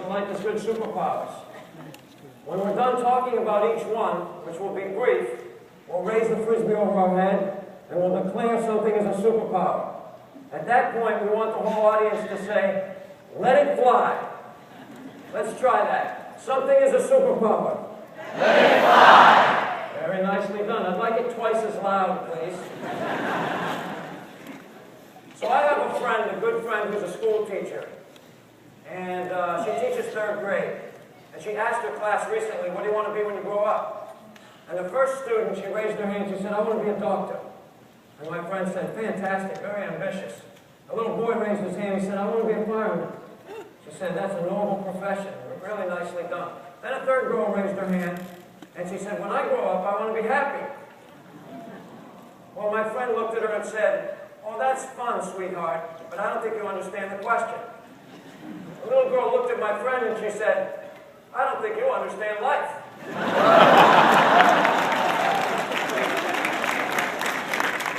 life is good superpowers. When we're done talking about each one, which will be brief, we'll raise the frisbee over our head and we'll declare something as a superpower. At that point, we want the whole audience to say, "Let it fly." Let's try that. Something is a superpower. Let it fly. Very nicely done. I'd like it twice as loud, please. So I have a friend, a good friend, who's a school teacher. And she teaches 3rd grade. And she asked her class recently, "What do you want to be when you grow up?" And the first student, she raised her hand, she said, "I want to be a doctor." And my friend said, "Fantastic, very ambitious." A little boy raised his hand, he said, "I want to be a fireman." She said, "That's a noble profession, really nicely done." Then a 3rd girl raised her hand, and she said, "When I grow up, I want to be happy." Well, my friend looked at her and said, "Oh, that's fun, sweetheart, but I don't think you understand the question." The little girl looked at my friend and she said, "I don't think you understand life."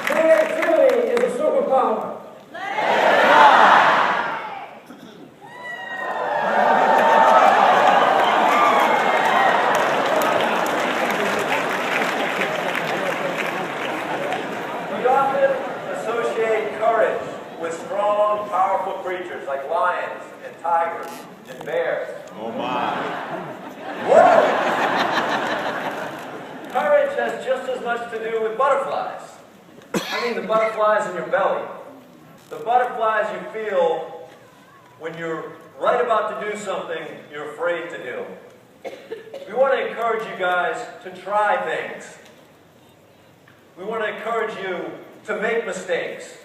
Creativity is a superpower. Let it fly. We often associate courage with strong, powerful creatures like lions and tigers and bears. Oh my. Whoa! Courage has just as much to do with butterflies. I mean the butterflies in your belly. The butterflies you feel when you're right about to do something you're afraid to do. We want to encourage you guys to try things. We want to encourage you to make mistakes.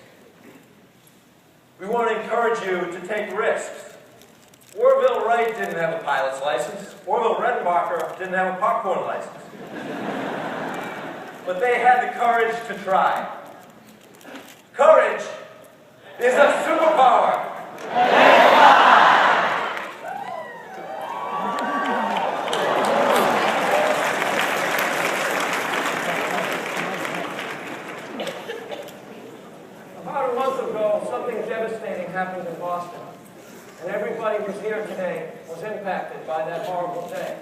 We want to encourage you to take risks. Orville Wright didn't have a pilot's license. Orville Redenbacher didn't have a popcorn license. But they had the courage to try. Courage is a superpower. About a month ago, something devastating happened in Boston. And everybody who's here today was impacted by that horrible day.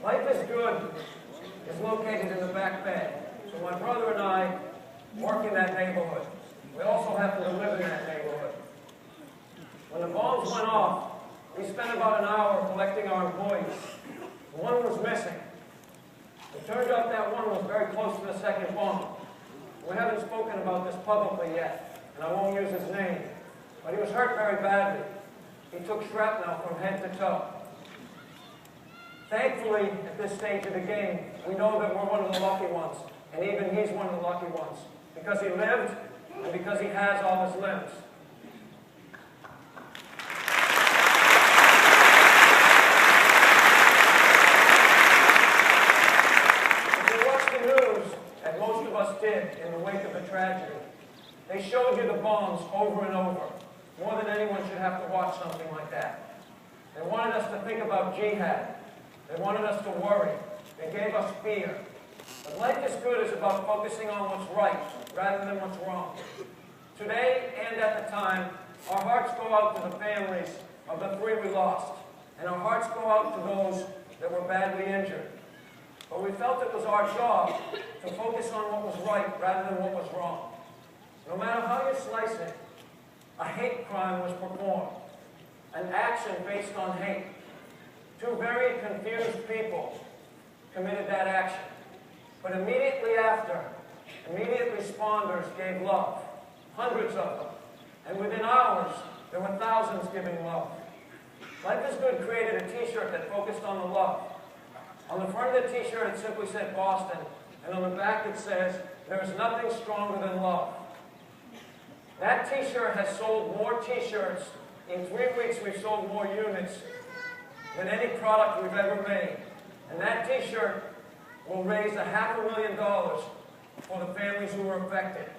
Life is Good is located in the Back Bay. So my brother and I work in that neighborhood. We also happen to live in that neighborhood. When the bombs went off, we spent about an hour collecting our employees. One was missing. It turned out that one was very close to the second bomb. We haven't spoken about this publicly yet, and I won't use his name. But he was hurt very badly. He took shrapnel from head to toe. Thankfully, at this stage of the game, we know that we're one of the lucky ones, and even he's one of the lucky ones, because he lived and because he has all his limbs. If you watch the news, as most of us did in the wake of the tragedy, they showed you the bombs over and over. More than anyone should have to watch something like that. They wanted us to think about jihad. They wanted us to worry. They gave us fear. But Life is Good is about focusing on what's right rather than what's wrong. Today and at the time, our hearts go out to the families of the 3 we lost. And our hearts go out to those that were badly injured. But we felt it was our job to focus on what was right rather than what was wrong. No matter how you slice it, a hate crime was performed, an action based on hate. 2 very confused people committed that action. But immediately after, immediate responders gave love, hundreds of them. And within hours, there were thousands giving love. Life is Good created a t-shirt that focused on the love. On the front of the t-shirt, it simply said Boston, and on the back it says, "There's nothing stronger than love." That t-shirt has sold more t-shirts. In 3 weeks, we've sold more units than any product we've ever made. And that t-shirt will raise $500,000 for the families who were affected.